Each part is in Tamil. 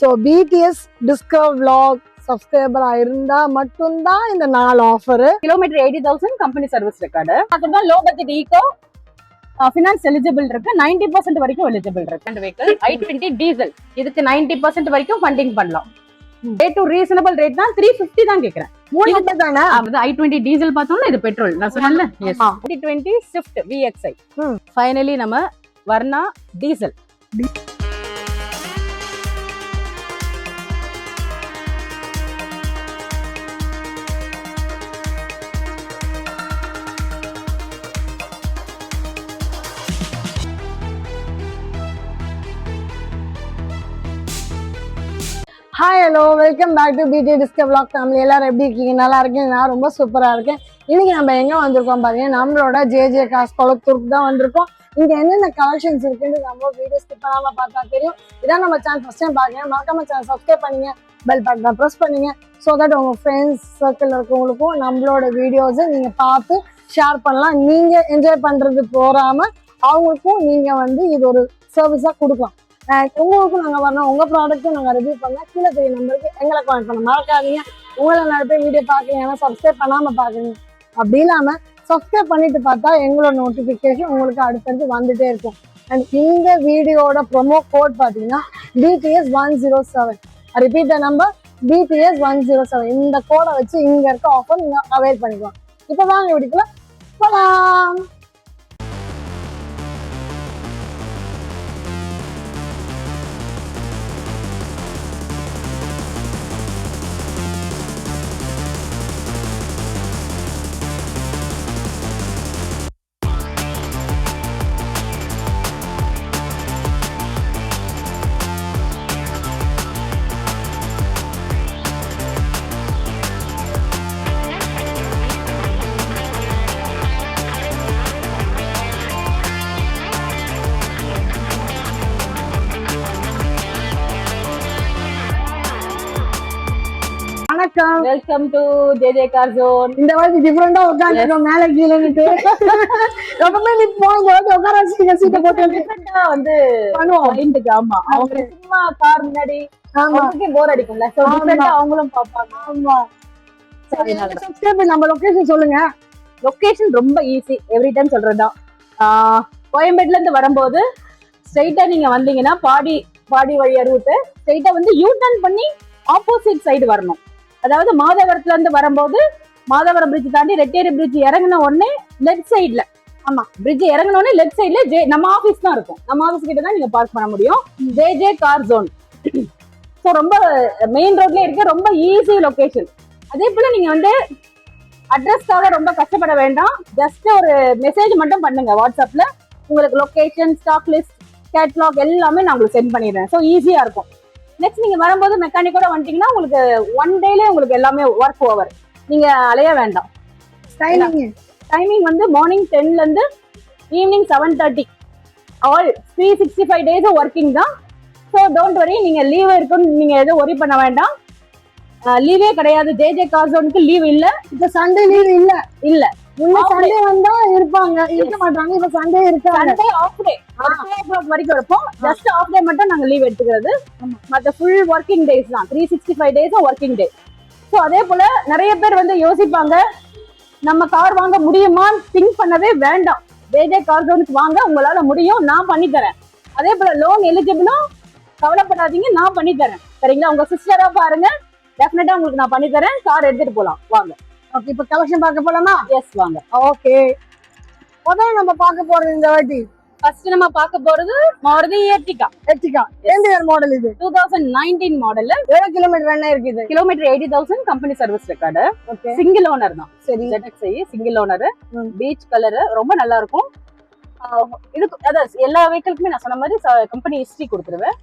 ஸோ பிடிஎஸ் டிஸ்கவர் vlog சப்ஸ்கிரைபரா இருந்தா மட்டும்தான் இந்த 4 offer. Kilometre 80,000 company service record. அதுதான் low budget eco finance eligible இருக்கு. 90% வரைக்கும் எலிஜிபிள் இருக்கு. அந்த வெஹிக்கிள் i20 டீசல், இதுக்கு 90% வரைக்கும் ஃபண்டிங் பண்ணலாம். ரேட் டு ரீசனபிள் ரேட் தான் 350 தான் கேக்குறேன். தானே i20 டீசல் பார்த்தோம்னா இது பெட்ரோல். நான் சொன்னேன்ல i20 ஸ்விஃப்ட் VXI. ஃபைனலி நம்ம Verna diesel. Hi hello welcome back to PD discover vlog family. எல்லாரும் எப்படி இருக்கீங்க? நல்லா இருக்கேன். நான் ரொம்ப சூப்பரா இருக்கேன். இன்னைக்கு நம்ம எங்க வந்திருக்கோம் பாத்தீங்கன்னா நம்மளோட ஜே காஸ் கொளத்தூருக்கு தான் வந்திருக்கோம். இங்க என்னென்ன கலெக்ஷன்ஸ் இருக்குன்னு நம்ம வீடியோ ஸ்கிப் பண்ணாம பார்த்தா தெரியும். இதான் நம்ம சேனல் ஃபர்ஸ்ட் டைம் பாருங்க, மறக்காம சேனல் சப்ஸ்கிரைப் பண்ணுங்க, பெல் பட்டனை ப்ரெஸ் பண்ணுங்க. ஸோ தட் உங்க ஃப்ரெண்ட்ஸ் சர்க்கிள் இருக்கவங்களுக்கும் நம்மளோட வீடியோஸை நீங்க பார்த்து ஷேர் பண்ணலாம். நீங்க என்ஜாய் பண்றது போறாம அவங்களுக்கும் நீங்க வந்து இது ஒரு சர்வீஸா கொடுக்கலாம். உங்களுக்கும் நாங்கள் வரணும், உங்கள் ப்ராடக்ட்டும் நாங்கள் ரிவ்யூ பண்ணால் கீழே தெரிய நம்பருக்கு எங்களை கான்டெக்ட் பண்ண மறக்காதீங்க. உங்களை நிறைய பேர் வீடியோ பார்க்குறீங்க, ஏன்னா சப்ஸ்கிரைப் பண்ணாமல் பார்க்குறீங்க. அப்படி இல்லாமல் சப்ஸ்கிரைப் பண்ணிட்டு பார்த்தா எங்களோட நோட்டிஃபிகேஷன் உங்களுக்கு அடுத்தடுத்து வந்துட்டே இருக்கும். அண்ட் இந்த வீடியோட ப்ரொமோ கோட் பார்த்தீங்கன்னா BTS 107. Repeat the number BTS 107. இந்த கோடை வச்சு இங்கே இருக்க ஆஃபர் நீங்கள் அவைல் பண்ணிக்கலாம். இப்போ வாங்க வீடியோக்குள்ள போகலாம். Welcome to J car zone. இந்த மாதிரி டிஃபரெண்டா உட்காந்துருக்கோம், மேல கீழேன்னுட்டு. எப்பவுமே நீ போய் உட்கார வச்சுக்க சீட்டை போட்டு டிஃபரெண்டா வந்து பண்ணுவோம். ஆமா, அவங்க சும்மா கார் முன்னாடி அவங்களுக்கே போர் அடிக்கும்ல, சோ டிஃபரெண்டா அவங்களும் பாப்பாங்க. ஆமா, சப்ஸ்கிரைப் நம்ம லொகேஷன் சொல்லுங்க. லொகேஷன் ரொம்ப ஈஸி, எவ்ரி டைம் சொல்றதுதான். கோயம்பேட்ல இருந்து வரும்போது ஸ்ட்ரைட்டா நீங்க வந்தீங்கன்னா பாடி வழியா ரூட் ஸ்ட்ரைட்டா வந்து யூ டர்ன் பண்ணி ஆப்போசிட் சைடு வரணும். அதாவது மாதவரத்துல இருந்து வரும்போது மாதவரம் பிரிட்ஜ் தாண்டி ரெட்டேரி பிரிட்ஜ் இறங்கின உடனே லெஃப்ட் சைட்ல, ஆமா பிரிட்ஜ் இறங்கின உடனே லெஃப்ட் சைட்ல நம்ம ஆபீஸ் தான் இருக்கும். நம்ம ஆபீஸ் கிட்ட தான் நீங்க பார்க் பண்ண முடியும். J car zone. ஸோ ரொம்ப மெயின் ரோட்ல இருக்க ரொம்ப ஈஸி லொகேஷன். அதே போல நீங்க வந்து அட்ரஸ்க்காக ரொம்ப கஷ்டப்பட வேண்டாம். ஜஸ்ட் ஒரு மெசேஜ் மட்டும் பண்ணுங்க வாட்ஸ்அப்ல. உங்களுக்கு லொகேஷன், ஸ்டாக் லிஸ்ட், கேட்லாக் எல்லாமே நான் உங்களுக்கு சென்ட் பண்ணிடுறேன். ஸோ ஈஸியா இருக்கும். நெக்ஸ்ட் நீங்க வரும்போது மெக்கானிக்கோட வந்துட்டீங்கன்னா உங்களுக்கு 1 டேலே உங்களுக்கு எல்லாமே ஒர்க் ஓவர். நீங்க அலைய வேண்டாம். டைமிங் வந்து மார்னிங் 10ல இருந்து ஈவினிங் 7:30. ஆல் 365 டேஸ் ஒர்க்கிங் தான். ஸோ டோன்ட் வரி, நீங்க லீவ் இருக்குன்னு நீங்க எதுவும் ஒரி பண்ண வேண்டாம். லீவே கிடையாது. ஜே கார் ஜோனுக்கு லீவ் இல்ல. இப்ப சண்டே லீவ் இல்ல. சண்டே வந்தா இருப்பாங்க, இருக்க மாட்டாங்க. இப்ப சண்டே இருக்காங்க. சண்டே ஆஃப் டே 2 வரைக்கும் இருப்போம். ஜஸ்ட் ஆஃப் டே மட்டும் நாங்க லீவ் எடுத்துக்கிறது. மற்ற ஃபுல் ஒர்க்கிங் டேஸ் தான். 365 டேஸ் ஒர்க்கிங் டே. ஸோ அதே போல நிறைய பேர் வந்து யோசிப்பாங்க, நம்ம கார் வாங்க முடியுமான்னு திங்க் பண்ணவே வேண்டாம். ஜே கார் ஜோனுக்கு வாங்க, உங்களால முடியும், நான் பண்ணி தரேன். அதே போல லோன் எலிஜிபிளும் கவலைப்படாதீங்க, நான் பண்ணி தரேன். சரிங்களா? உங்க சிஸ்டரா பாருங்க, டெஃபினட்டா உங்களுக்கு நான் பண்ணி தரேன். கார் எடுத்துட்டு போலாம், வாங்க. ஓகே, இப்ப கலெக்ஷன் பார்க்க போலாமா? எஸ், வாங்க. ஓகே, முதல்ல நம்ம பார்க்க போறது இந்த வாட்டி ஃபர்ஸ்ட் நம்ம பார்க்க போறது மாருதி எர்டிகா. எந்த இயர் மாடல் இது? 2019 மாடல். எவ்வளவு கிலோமீட்டர் ரன் இருக்குது? Kilometre 80,000 company service record. Okay, single owner தான். சரி, ZXi single owner. Peach colour, ரொம்ப நல்லா இருக்கும். இதுக்கு அதாவது எல்லா வெஹிக்கிளுக்குமே நான் சொன்ன மாதிரி கம்பெனி ஹிஸ்டரி கொடுத்துருவேன்.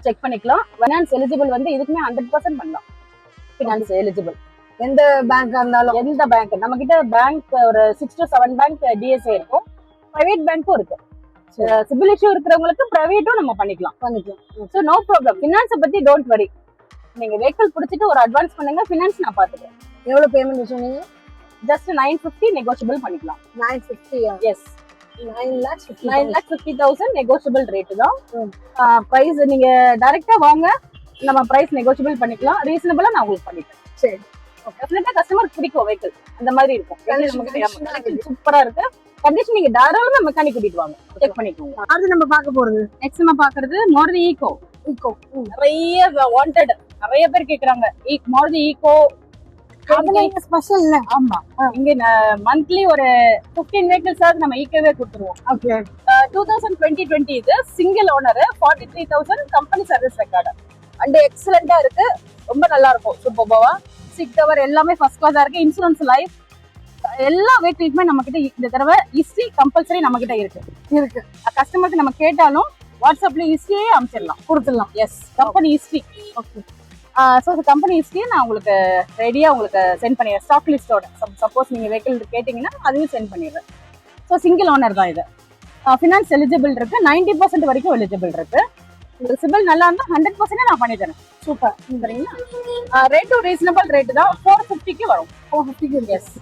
செக் பண்ணிக்கலாம். ஃபைனான்ஸ் எலிஜிபிள் வந்து இதுக்குமே 100% பண்ணலாம். ஃபினான்ஸ் எலிஜிபிள் எந்த பேங்கா இருந்தாலும். எந்த பேங்க், நம்ம கிட்ட பேங்க் ஒரு 6 to 7 பேங்க் DSA இருக்கும். பிரைவேட் பேங்க்கும் இருக்கு. சிபில் இஷ்யூ இருக்கிறவங்களுக்கு பிரைவேட்டும் நம்ம பண்ணிக்கலாம். So no problem. ஃபினான்ஸை பத்தி டோன்ட் வரி. நீங்க வெஹிக்கிள் பிடிச்சிட்டு ஒரு அட்வான்ஸ் பண்ணுங்க, ஃபினான்ஸ் நான் பாத்துக்கிறேன். எவ்வளவு பேமெண்ட் சொன்னீங்க? ஜஸ்ட் 950 நெகோஷியபிள் பண்ணிக்கலாம். 950? எஸ், 9,50,000 நெகோஷியபிள் ரேட்டு தான். பிரைஸ் நீங்க டைரக்டா வாங்க, நம்ம பிரைஸ் நெகோஷியபிள் பண்ணிக்கலாம், ரீசனபிளா நான் உங்களுக்கு பண்ணிட்டேன். சரி டெஃபினட்டா கஸ்டமருக்கு பிடிக்கும் வெஹிக்கிள் அந்த மாதிரி இருக்கும். சூப்பரா இருக்கு கண்டிஷன். நீங்க தாராளமா மெக்கானிக் கூட்டிட்டு வாங்க, செக் பண்ணிக்கோங்க. அது நம்ம பார்க்க போறது நெக்ஸ்ட் நம்ம பாக்குறது மாருதி ஈகோ. ஈகோ நிறைய வாண்டட், நிறைய பேர் கேக்குறாங்க மாருதி ஈகோ. ஸ்பெஷல் இல்ல? ஆமா, இங்க மந்த்லி ஒரு 15 vehicles ஆவது நம்ம ஈகோவே கொடுத்துருவோம். ஓகே 2020 இது single owner, 43,000 company service record and எக்ஸலண்டா இருக்கு. ரொம்ப நல்லா இருக்கும், சூப்பர்வா. சீட் கவர் எல்லாமே ஃபர்ஸ்ட் கிளாஸா இருக்கு. இன்சூரன்ஸ் லைஃப் எல்லா வெஹிக்கிளுக்குமே நம்ம கிட்ட இந்த தடவை ஹிஸ்டரி கம்பல்சரி நம்ம கிட்ட இருக்கு. கஸ்டமருக்கு நம்ம கேட்டாலும் வாட்ஸ்அப்ல ஹிஸ்டரியே அனுப்பிச்சிடலாம், கொடுத்துடலாம். Yes, company history. Okay, so company ஹிஸ்டரியை நான் உங்களுக்கு ரெடியா உங்களுக்கு சென்ட் பண்ணிடுறேன், ஸ்டாக் லிஸ்டோட. சப்போஸ் நீங்க வெஹிக்கிள் கேட்டீங்கன்னா அதையும் சென்ட் பண்ணிடுறேன். ஸோ சிங்கிள் ஓனர் தான் இது. ஃபினான்ஸ் எலிஜிபிள் இருக்கு, 90% வரைக்கும் எலிஜிபிள் இருக்கு. உங்களுக்கு சிபில் நல்லா இருந்தா 100% நான் பண்ணி தரேன். சூப்பர், சரிங்களா? ரேட்டும் ரீசனபிள் ரேட் தான், 450க்கு வரும். 450க்கு, எஸ்.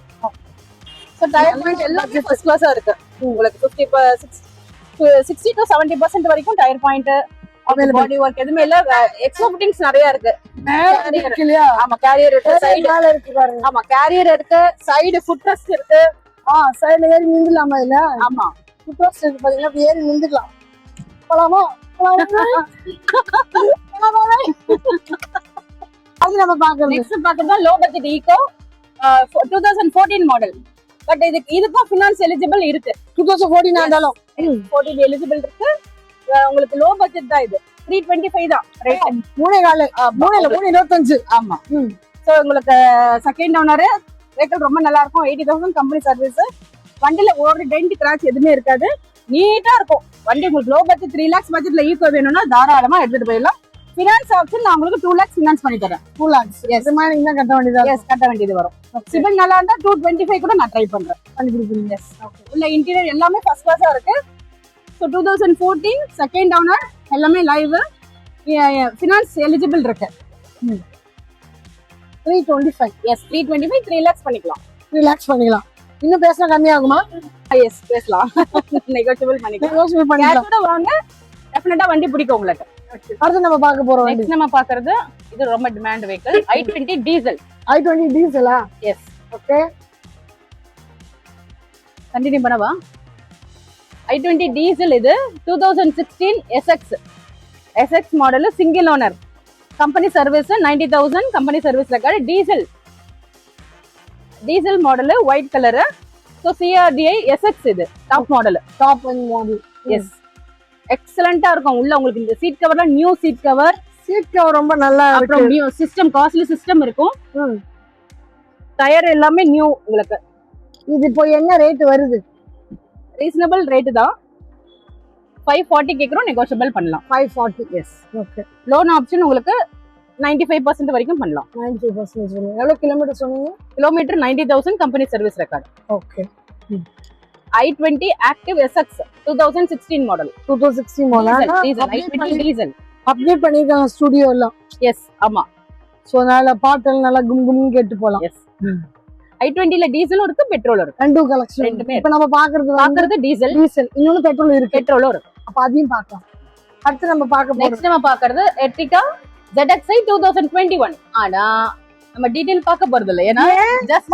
ஸோ டயர் பாயிண்ட் எல்லாமே ஃபர்ஸ்ட் கிளாஸா இருக்கு. உங்களுக்கு 60 to 70% வரைக்கும் டயர் பாயிண்ட், பாடி ஒர்க் எதுவுமே இல்ல. எக்ஸ்ட்ரா ஃபிட்டிங்ஸ் நிறைய இருக்கு. ஆமா, கேரியர் இருக்கு, சைடு இருக்கு பாருங்க. ஆமா, கேரியர் இருக்கு, சைடு ஃபுட் ரெஸ்ட் இருக்கு. சைடுல ஏறி நின்றுலாமா இல்ல? ஆமா, ஃபுட் ரெஸ்ட் இருக்கு பாத்தீங்கன்னா, ஏறி நின்றுக்கலாம். போலாமா? அது நம்ம பார்க்கலாம். நெக்ஸ்ட் பார்க்கறது low budget Eeco 2014 model. But இதுக்கும் ஃபினான்ஸ் எலிஜிபிள் இருக்கு. 2014 ஆனாலும் 14 எலிஜிபிள் இருக்கு. உங்களுக்கு லோ பட்ஜெட் தான் இது, 325 தான் ரேட். 3.25. ஆமா. சோ உங்களுக்கு செகண்ட் ஓனர் வெஹிக்கிள் ரொம்ப நல்லா இருக்கும். 80,000 கம்பெனி சர்வீஸ். வண்டியில ஒரு டென்ட் கிராச் எதுவுமே இருக்காது, நீட்டா இருக்கும் வண்டி. உங்களுக்கு லோ பட்ஜெட் 3 lakhs பட்ஜெட்ல ஈகோ வேணும்னா தாராளமா எடுத்துட்டு போயிடலாம். ஃபினான்ஸ் ஆப்ஷன் நான் உங்களுக்கு 2 lakhs ஃபினான்ஸ் பண்ணி தரேன். 2 lakhs. எஸ், மாதிரி தான் கட்ட வேண்டியதா? எஸ், கட்ட வேண்டியது வரும். சிபில் நல்லா இருந்தா 225 கூட நான் ட்ரை பண்றேன், பண்ணி கொடுக்குறீங்க. எஸ், உள்ள இன்டீரியர் எல்லாமே ஃபர்ஸ்ட் கிளாஸா இருக்கு. ஸோ 2014 செகண்ட் ஓனர், எல்லாமே லைவ், ஃபினான்ஸ் எலிஜிபிள் இருக்கு. 325. எஸ், 325, 3 lakhs பண்ணிக்கலாம். 3 lakhs பண்ணிக்கலாம். இன்னும் பேசினா கம்மியாகுமா? எஸ், பேசலாம். நெகோஷியபிள் பண்ணிக்கலாம். நெகோஷியபிள் பண்ணிக்கலாம். கேஷோட வாங்க, டெஃபினட்டா வண்டி பிடிக்கும் உங்களுக்கு. அடுத்து நம்ம பார்க்க போறோம். நெக்ஸ்ட் நம்ம பார்க்கிறது இது ரொம்ப demand vehicle, i20 diesel. i20 டீசலா? எஸ். ஓகே, கண்டினியூ பண்ணவா? i20 டீசல் இது 2016 SX model, single owner, company service 90,000 company service record. Diesel model, white colour. So CRDI SX இது top model. Top and model. Yes, எக்ஸலண்டா இருக்கும். உள்ள உங்களுக்கு இந்த சீட் கவர்லாம் new seat cover. Seat cover ரொம்ப நல்லா இருக்கு. அப்புறம் நியூ சிஸ்டம், காஸ்ட்லி சிஸ்டம் இருக்கும். டயர் எல்லாமே நியூ உங்களுக்கு. இது இப்போ என்ன ரேட் வருது? ரீசனபிள் ரேட் தான், 540 கேக்குறோம், நெகோஷியபிள் பண்ணலாம். 540. எஸ். ஓகே, லோன் ஆப்ஷன் உங்களுக்கு 95% வரைக்கும் பண்ணலாம். 95%. எவ்வளவு கிலோமீட்டர் சொன்னீங்க? Kilometre 90,000 company service record. Okay. i20 active SX 2016 model. 2016 model. i20 diesel update பண்ணிருக்காங்க ஸ்டுடியோ எல்லாம். எஸ், ஆமா. சோ நல்ல பாட்டல் நல்லா கும் கும்னு கேட்டு போலாம். எஸ். i20 ல டீசலும் இருக்கு, பெட்ரோலும் இருக்கு. ரெண்டு கலெக்ஷன். ரெண்டுமே. இப்போ நம்ம பாக்குறது டீசல், இன்னொன்னு பெட்ரோல் இருக்கு. பெட்ரோலும் இருக்கு. அப்ப அதையும் பார்க்கலாம். அடுத்து நம்ம பார்க்க போறோம். நெக்ஸ்ட் நம்ம பார்க்கிறது Ertiga ZXi 2021. ஆனா நம்ம டீடைல் பார்க்க போறது இல்ல, ஏன்னா ஜஸ்ட்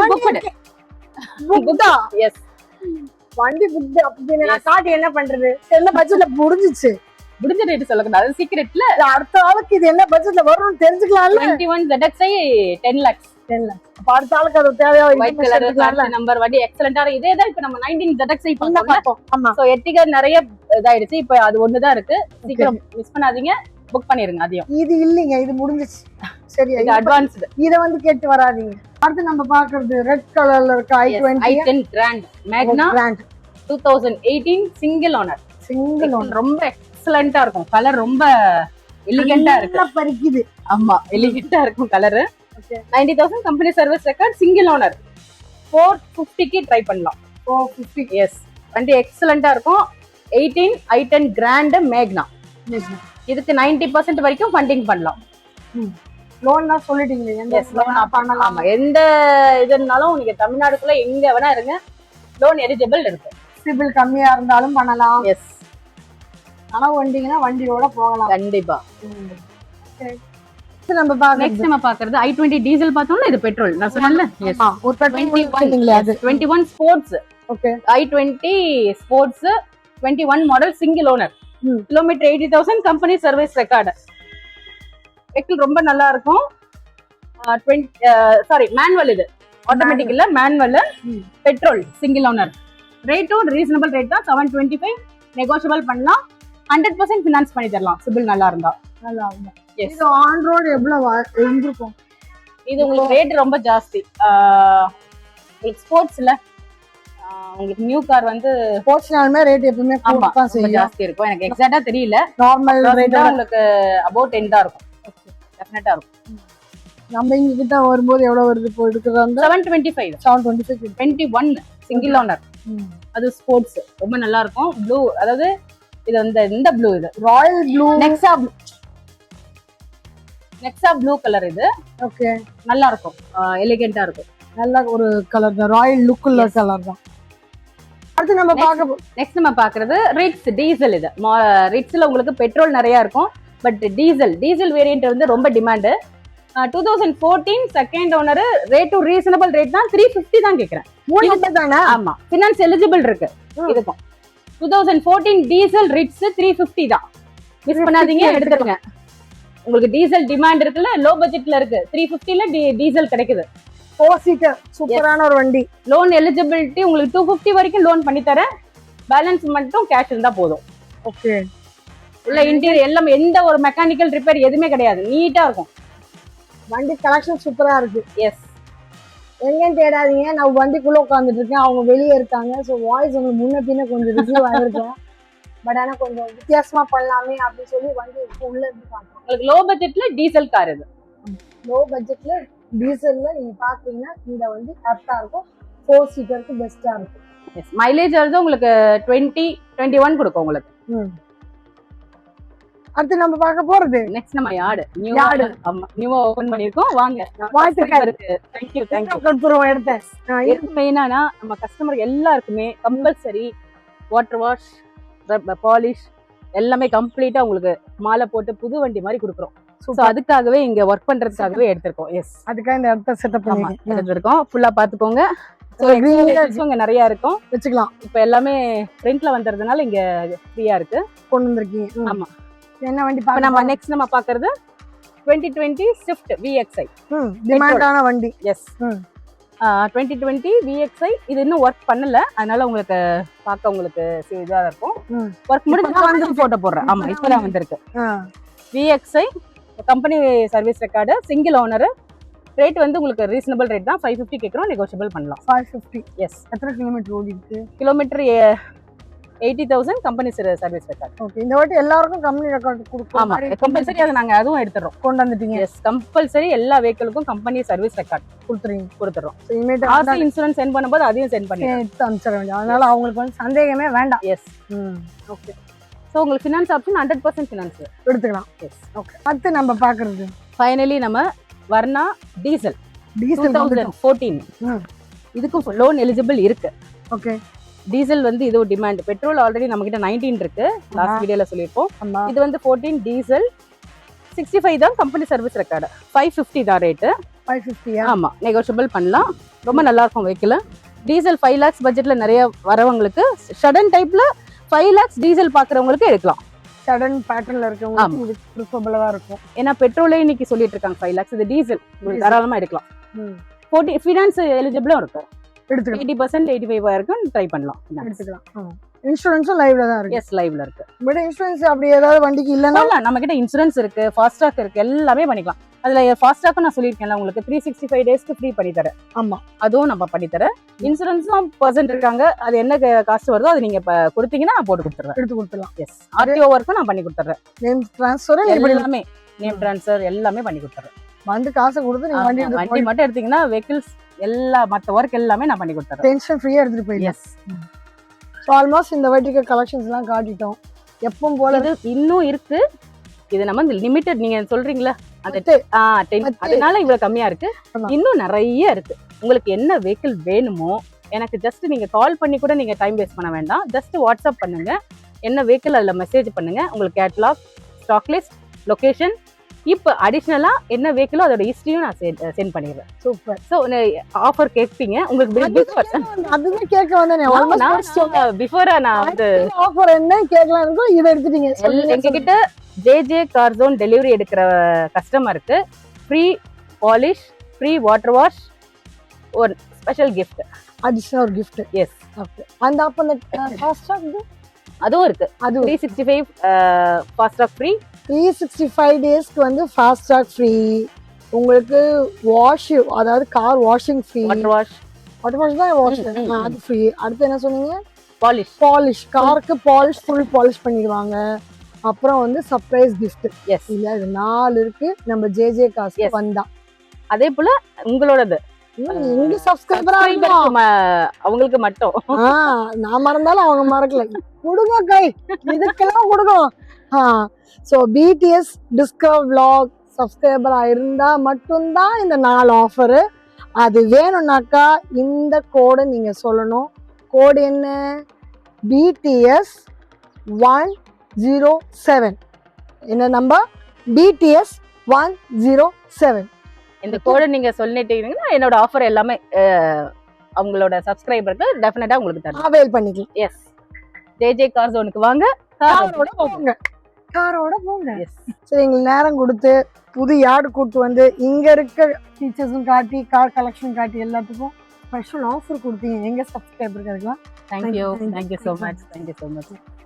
புக்டா. எஸ், வண்டி புக் அப்படின்னு நான் காட்டி என்ன பண்றது? என்ன பட்ஜெட்ல முடிஞ்சிச்சு? முடிஞ்ச ரேட் சொல்லக்கூடாது, சீக்ரெட்ல. அடுத்த ஆளுக்கு இது என்ன பட்ஜெட்ல வரும்னு தெரிஞ்சுக்கலாம்ல. 21 ZXi 10 lakhs. அப்ப அடுத்த ஆளுக்கு அது தேவையா? ஒயிட் கலர் நம்பர் வண்டி எக்ஸலண்டா இருக்கு. இதே தான் இப்ப நம்ம 19 ZXi பார்த்தோம். ஆமா, சோ Ertiga நிறைய இதாயிடுச்சு. இப்ப அது ஒண்ணுதான் இருக்கு. சீக்கிரம் மிஸ் பண்ணாதீங்க, புக் பண்ணிருங்க. அதையும் இது இல்லைங்க, இது முடிஞ்சிச்சு. சரி, இது அட்வான்ஸ்டு. இத வந்து கேட்டு வராதீங்க. அடுத்து நம்ம பாக்குறது ரெட் கலர்ல இருக்க i10 கிராண்ட் மேக்னா 2018 சிங்கிள் ஓனர். சிங்கிள் ஓனர் ரொம்ப எக்ஸலண்டா இருக்கும். கலர் ரொம்ப எலிகண்டா இருக்கு, பறிக்குது. ஆமா, எலிகண்டா இருக்கும் colour. 90,000 company service record, single owner. 450க்கு ட்ரை பண்ணலாம். 450. எஸ், வண்டி எக்ஸலண்டா இருக்கும். 18 i10 கிராண்ட் மேக்னா. இதுக்கு 90% வரைக்கும் ஃபண்டிங் பண்ணலாம். லோன் தான் சொல்லிட்டீங்க. எஸ், லோன் பண்ணலாம். எந்த இது இருந்தாலும் நீங்க தமிழ்நாடுக்குள்ள எங்க வேணா இருங்க, லோன் எலிஜிபிள் இருக்கு. சிபில் கம்மியா இருந்தாலும் பண்ணலாம். எஸ், ஆனா வண்டிங்கன்னா வண்டியோட போகலாம். கண்டிப்பா. அடுத்து நம்ம பாக்குறது நெக்ஸ்ட் நம்ம பாக்குறது i20 டீசல் பார்த்தோம்னா இது பெட்ரோல் நான் சொன்னேன்ல எஸ் ஒரு பெட்ரோல் அது 21 sports okay i20 sports 21 model single owner kilometre 80,000 company service record vehicle ரொம்ப நல்லா இருக்கும் சாரி மேனுவல் இது ஆட்டோமேட்டிக் இல்ல மேனுவல் பெட்ரோல் சிங்கிள் ஓனர் ரேட்டும் ரீசனபிள் ரேட் தான் 725 நெகோஷியபிள் பண்ணலாம் 100% ஃபினான்ஸ் பண்ணி தரலாம் சிபில் நல்லா இருந்தா நல்லா இருக்கும் எஸ் இது ஆன் ரோட் எவ்வளவு இருந்திருக்கும் இது உங்களுக்கு ரேட் ரொம்ப ஜாஸ்தி உங்களுக்கு ஸ்போர்ட்ஸ்ல உங்களுக்கு நியூ கார் வந்து ஸ்போர்ட்ஸ்னாலுமே ரேட் எப்பவுமே ஆமா கூட தான் ரொம்ப செய்யும் ஜாஸ்தி இருக்கும் எனக்கு எக்ஸாக்ட்டா தெரியல நார்மல் ரேட் உங்களுக்கு அபவுட் 10 தான் இருக்கும் டெஃபினட்டா இருக்கும் நம்ம இங்க கிட்ட வரும்போது எவ்வளவு வருது இப்போ எடுக்கிறது வந்து 725 725 21 சிங்கிள் ஓனர் அது ஸ்போர்ட்ஸ் ரொம்ப நல்லா இருக்கும் ப்ளூ அதாவது இது வந்து இந்த ப்ளூ இது Royal blue Nexa blue colour இது ஓகே நல்லா இருக்கும் எலிகென்ட்டா இருக்கும் நல்ல ஒரு கலர் தான் ராயல் லுக் உள்ள கலர் தான் அடுத்து நம்ம பார்க்க நெக்ஸ்ட் நம்ம பாக்குறது ரிட்ஸ் டீசல் இது ரிட்ஸ்ல உங்களுக்கு பெட்ரோல் நிறைய இருக்கும் பட் டீசல் வேரியன்ட் வந்து ரொம்ப demand 2014 second owner rate reasonable rate தான் 350 தான் கேக்குறேன் தானே ஆமா ஃபினான்ஸ் எலிஜிபிள் இருக்கு இதுக்கும் 2014 டீசல் ரிட்ஸ் 350 தான் மிஸ் பண்ணாதீங்க எடுத்துருங்க உங்களுக்கு டீசல் டிமாண்ட் இருக்குல்ல லோ பட்ஜெட்ல இருக்கு 350ல டீசல் கிடைக்குது 4 சீட்டர் சூப்பரான ஒரு வண்டி லோன் எலிஜிபிலிட்டி உங்களுக்கு 250 வரைக்கும் லோன் பண்ணி தரேன் பேலன்ஸ் மட்டும் கேஷ் இருந்தா போதும் ஓகே உள்ள இன்டீரியர் எல்லாம் எந்த ஒரு மெக்கானிக்கல் ரிப்பேர் எதுவுமே கிடையாது நீட்டா இருக்கும் வண்டி கலெக்ஷன் சூப்பரா இருக்கு எஸ் எங்கேயும் தேடாதீங்க நான் வண்டிக்குள்ள உட்காந்துட்டு இருக்கேன் அவங்க வெளியே இருக்காங்க ஸோ வாய்ஸ் உங்களுக்கு முன்ன பின்ன கொஞ்சம் ரிசீவ் ஆயிருக்கும் பட் ஆனா கொஞ்சம் வித்தியாசமா பண்ணலாமே அப்படின்னு சொல்லி வண்டி உள்ள இருந்து பாக்குறோம் உங்களுக்கு லோ பட்ஜெட்ல டீசல் கார் இது லோ பட்ஜெட்ல டீசல்ல நீங்க பாத்தீங்கன்னா இந்த வண்டி கரெக்டா இருக்கும் 4 சீட்டருக்கு பெஸ்டா இருக்கும் மைலேஜ் வந்து உங்களுக்கு 21 கொடுக்கும் உங்களுக்கு அடுத்து நம்ம பார்க்க போறது நெக்ஸ்ட் நம்ம யார்டு Yard. ஆமா நியூவா ஓபன் பண்ணிருக்கோம் வாங்க வாழ்த்துக்கள். தேங்க்யூ கொடுத்துருவோம் எடுத்தேன் எதுக்கு மெயினானா நம்ம கஸ்டமர் எல்லாருக்குமே கம்பல்சரி வாட்டர் வாஷ் பாலிஷ் எல்லாமே கம்ப்ளீட்டா உங்களுக்கு மாலை போட்டு புது வண்டி மாதிரி கொடுக்குறோம் ஸோ அதுக்காகவே இங்க ஒர்க் பண்றதுக்காகவே எடுத்திருக்கோம் எஸ் அதுக்காக இந்த இடத்த செட்டப் ஆமா பண்ணி எடுத்திருக்கோம் ஃபுல்லா பாத்துக்கோங்க இங்க நிறைய இருக்கும் வச்சுக்கலாம் இப்ப எல்லாமே ஃப்ரண்ட்ல வந்ததுனால இங்க ஃப்ரீயா இருக்கு கொண்டு வந்திருக்கீங்க ஆமா என்ன வண்டி இப்ப நம்ம நெக்ஸ்ட் நம்ம பாக்குறது 2020 ஸ்விஃப்ட் VXI டிமாண்டான வண்டி எஸ் 2020 VXI இது இன்னும் ஒர்க் பண்ணல அதனால உங்களுக்கு பார்க்க உங்களுக்கு இதா இருக்கும் ஒர்க் முடிஞ்சு வந்து போட்டோ போடுறேன் ஆமா இப்பதான் வந்திருக்கு VXI company service record single owner rate வந்து உங்களுக்கு ரீசனபிள் ரேட் தான் 550 கேக்குறோம் நெகோஷியபிள் பண்ணலாம் 550 எஸ் எத்தனை கிலோமீட்டர் ஓடி இருக்கு kilometre 80,000 company service record okay இந்த வாட்டி எல்லாருக்கும் கம்பெனி ரெக்கார்ட் கொடுப்போம் ஆமா கம்பல்சரி அதை நாங்க அதுவும் எடுத்துறோம் கொண்டு வந்துட்டீங்க எஸ் கம்பல்சரி எல்லா வெஹிக்கிளுக்கும் கம்பெனி சர்வீஸ் ரெக்கார்ட் கொடுத்துறோம் ஆர்சி இன்சூரன்ஸ் சென்ட் பண்ணும்போது அதையும் சென்ட் பண்ணி அனுப்பிச்சிட வேண்டிய அதனால அவங்களுக்கு வந்து சந்தேகமே வேண்டாம் எஸ் ஓகே ஸோ உங்களுக்கு ஃபினான்ஸ் ஆப்ஷன் 100% ஃபினான்ஸ் எடுத்துக்கலாம் எஸ் ஓகே அடுத்து நம்ம பாக்குறது ஃபைனலி நம்ம வர்ணா டீசல் 2014 இதுக்கும் லோன் எலிஜிபிள் இருக்கு ஓகே டீசல் வந்து இது டிமாண்ட் பெட்ரோல் ஆல்ரெடி நம்ம கிட்ட 19 இருக்கு லாஸ்ட் வீடியோல சொல்லியிருப்போம் இது வந்து 14 டீசல் 65 தான் கம்பெனி சர்வீஸ் ரெக்கார்டு 550 தான் ரேட்டு 550 ஆமா நெகோஷியபிள் பண்ணலாம் ரொம்ப நல்லா இருக்கும் வெஹிக்கிள் டீசல் 5 lakhs பட்ஜெட்ல நிறைய வரவங்களுக்கு ஷடன் டைப்ல 5 lakhs டீசல் பாக்குறவங்களுக்கு எடுக்கலாம் சடன் பேட்டர்ன்ல இருக்கவங்களுக்கு இது ப்ரிஃபரபிளா இருக்கும் ஏன்னா பெட்ரோலே இன்னைக்கு சொல்லிட்டு இருக்காங்க 5 lakhs இது டீசல் தாராளமா எடுக்கலாம் 40 ஃபினான்ஸ் எலிஜிபிளும் இருக்கு எடுத்துக்கலாம் 80% 85 வரைக்கும் ட்ரை பண்ணலாம் எடுத்துக்கலாம் இன்சூரன்ஸும் லைவ்ல தான் இருக்கு எஸ் லைவ்ல இருக்கு பட் இன்சூரன்ஸ் அப்படி ஏதாவது வண்டிக்கு இல்லைன்னா நம்ம கிட்ட இன்சூரன்ஸ் இருக்கு ஃபாஸ்டாக் இருக்கு எல்லாமே பண்ணிக்கலாம் அதுல ஃபாஸ்டாக்கும் நான் சொல்லியிருக்கேன்ல உங்களுக்கு 365 டேஸ்க்கு ஃப்ரீ பண்ணி தரேன் ஆமா அதுவும் நம்ம பண்ணி தரேன் இன்சூரன்ஸும் பர்சன்ட் இருக்காங்க அது என்ன காஸ்ட் வருதோ அது நீங்க இப்ப கொடுத்தீங்கன்னா நான் போட்டு கொடுத்துறேன் எடுத்து கொடுத்துடலாம் எஸ் ஆர்டிஓ ஒர்க்கும் நான் பண்ணி கொடுத்துறேன் நேம் ட்ரான்ஸ்ஃபர் எல்லாமே நேம் ட்ரான்ஸ்ஃபர் எல்லாமே பண்ணி கொடுத்துறேன் வந்து காசை கொடுத்து நீங்க வண்டி மட்டும் எடுத்தீங்கன்னா வெஹிக்கிள்ஸ் எல்லா மத்த ஒர்க் எல்லாமே நான் பண்ணி கொடுத்துறேன் டென்ஷன் ஃப்ரீயா எடுத்துட்டு போயிடலாம் எஸ் ஸோ ஆல்மோஸ்ட் இந்த வாட்டிக்கு கலெக்ஷன்ஸ் எல்லாம் காட்டிட்டோம் எப்பவும் போல இது இன்னும் இருக்கு இது நம்ம லிமிட்டட் நீங்க சொல்றீங்களா அந்த 10 அதனால இவ்வளவு கம்மியா இருக்கு இன்னும் நிறைய இருக்கு உங்களுக்கு என்ன வெஹிக்கிள் வேணுமோ எனக்கு ஜஸ்ட் நீங்க கால் பண்ணி கூட நீங்க டைம் வேஸ்ட் பண்ண வேண்டாம் ஜஸ்ட் வாட்ஸ்அப் பண்ணுங்க என்ன வெஹிக்கிள் அதுல மெசேஜ் பண்ணுங்க உங்களுக்கு கேட்டலாக் ஸ்டாக் லிஸ்ட் லொகேஷன் இப்போ அடிஷ்னலா என்ன வெஹிக்கிளோ அதோட ஹிஸ்டரியும் நான் சென்ட் பண்ணிடுறேன். சூப்பர். ஸோ ஆஃபர் கேட்பீங்க உங்களுக்கு அதுதான் கேட்க வந்தேன். பிஃபோரா நான் வந்து ஆஃபர் என்ன கேட்கலாம் இருக்கும், இதை எடுத்துட்டீங்க. எங்ககிட்ட ஜேஜே கார் ஜோன் டெலிவரி எடுக்கிற கஸ்டமருக்கு free polish, free water wash, ஒரு ஸ்பெஷல் கிஃப்ட், அடிஷனல் ஒரு கிஃப்ட். எஸ். ஓகே. அந்த அப்ப அந்த ஃபாஸ்ட் ட்ராக் அதுவும் இருக்கு. அது 365 ஃபாஸ்ட் ட்ராக் ஃப்ரீ. 365 டேஸ்க்கு வந்து ஃபாஸ்ட் ட்ராக் ஃப்ரீ. உங்களுக்கு வாஷ், அதாவது car washing free. Water wash தான் வாஷ், அது ஃப்ரீ. அடுத்து என்ன சொன்னீங்க? பாலிஷ் காருக்கு பாலிஷ், ஃபுல் பாலிஷ் பண்ணிடுவாங்க. அப்புறம் வந்து சர்ப்ரைஸ் கிஃப்ட். எஸ். இல்ல இது 4 இருக்கு நம்ம ஜேஜே காசு வந்தா. அதே போல உங்களோடது எங்க சப்ஸ்கிரைபரா அவங்களுக்கு மட்டும் நான் மறந்தாலும் அவங்க மறக்கல. கொடுங்க கை, இதுக்கெல்லாம் கொடுக்கணும். ஸோ பிடிஎஸ் டிஸ்கவர் vlog சப்ஸ்கிரைபரா இருந்தா மட்டும்தான் இந்த 4 ஆஃபரு. அது வேணும்னாக்கா இந்த கோடை நீங்க சொல்லணும். கோடு என்ன? பிடிஎஸ் 107. என்ன நம்பர்? பிடிஎஸ் 107. இந்த கோடை நீங்க சொல்லிட்டீங்கன்னா என்னோட ஆஃபர் எல்லாமே அவங்களோட சப்ஸ்கிரைபருக்கு டெஃபினட்டா உங்களுக்கு தரேன். அவைல் பண்ணிக்கலாம். எஸ். ஜேஜே கார் ஜோனுக்கு வாங்க, காரோட போங்க. சரி, எங்களுக்கு நேரம் கொடுத்து புது யார்டு கூட்டு வந்து இங்க இருக்க ஃபீச்சர்ஸும் காட்டி, கார் கலெக்ஷன் காட்டி, எல்லாத்துக்கும் ஸ்பெஷல் ஆஃபர் கொடுத்தீங்க எங்க சப்ஸ்கிரைபருக்கு. அதுக்கெல்லாம் தேங்க்யூ ஸோ மச்.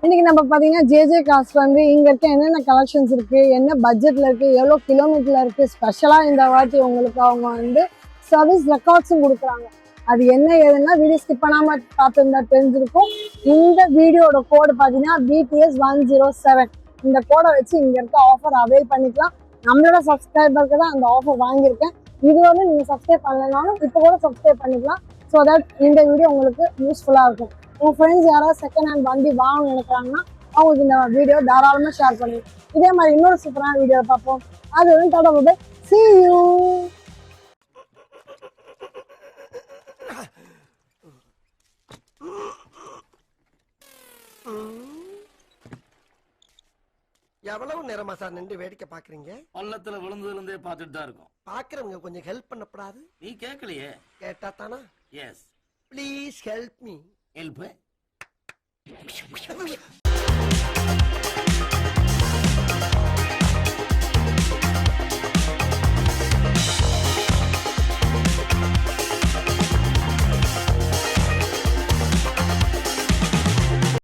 இன்னைக்கு நம்ம பாத்தீங்கன்னா ஜேஜே காஸ் வந்து இங்க இருக்க என்னென்ன கலெக்ஷன்ஸ் இருக்கு, என்ன பட்ஜெட்ல இருக்கு, எவ்வளவு கிலோமீட்டர்ல இருக்கு, ஸ்பெஷலா இந்த வாட்டி உங்களுக்கு அவங்க வந்து சர்வீஸ் ரெக்கார்ட்ஸும் கொடுக்குறாங்க. அது என்ன ஏதுன்னா வீடியோ ஸ்கிப் பண்ணாம பார்த்துருந்தா தெரிஞ்சிருக்கும். இந்த வீடியோட கோடு பாத்தீங்கன்னா பிடிஎஸ் 107. இந்த கோடை வச்சு இங்க இருக்க ஆஃபர் அவைல் பண்ணிக்கலாம். நம்மளோட சப்ஸ்கிரைபருக்கு தான் அந்த ஆஃபர் வாங்கியிருக்கேன். இது வந்து நீங்க சப்ஸ்கிரைப் பண்ணலனாலும் இப்போ கூட சப்ஸ்கிரைப் பண்ணிக்கலாம். ஸோ தட் இந்த வீடியோ உங்களுக்கு யூஸ்ஃபுல்லா இருக்கும். உங்க ஃப்ரெண்ட்ஸ் யாராவது செகண்ட் ஹேண்ட் வண்டி வாங்கணும்னு நினைக்கிறாங்கன்னா அவங்களுக்கு இந்த வீடியோ தாராளமா ஷேர் பண்ணுங்க. இதே மாதிரி இன்னொரு சூப்பரான வீடியோ பார்ப்போம். அது வந்து தொடர்பு. See you. எவ்வளவு நேரமா சார் நின்று வேடிக்கை பாக்குறீங்க? பள்ளத்துல விழுந்ததுல இருந்தே பார்த்துட்டு தான் இருக்கும். பாக்குறவங்க கொஞ்சம் ஹெல்ப் பண்ணப்படாது? நீ கேட்கலையே. கேட்டா தானா? Yes. Please help me. Help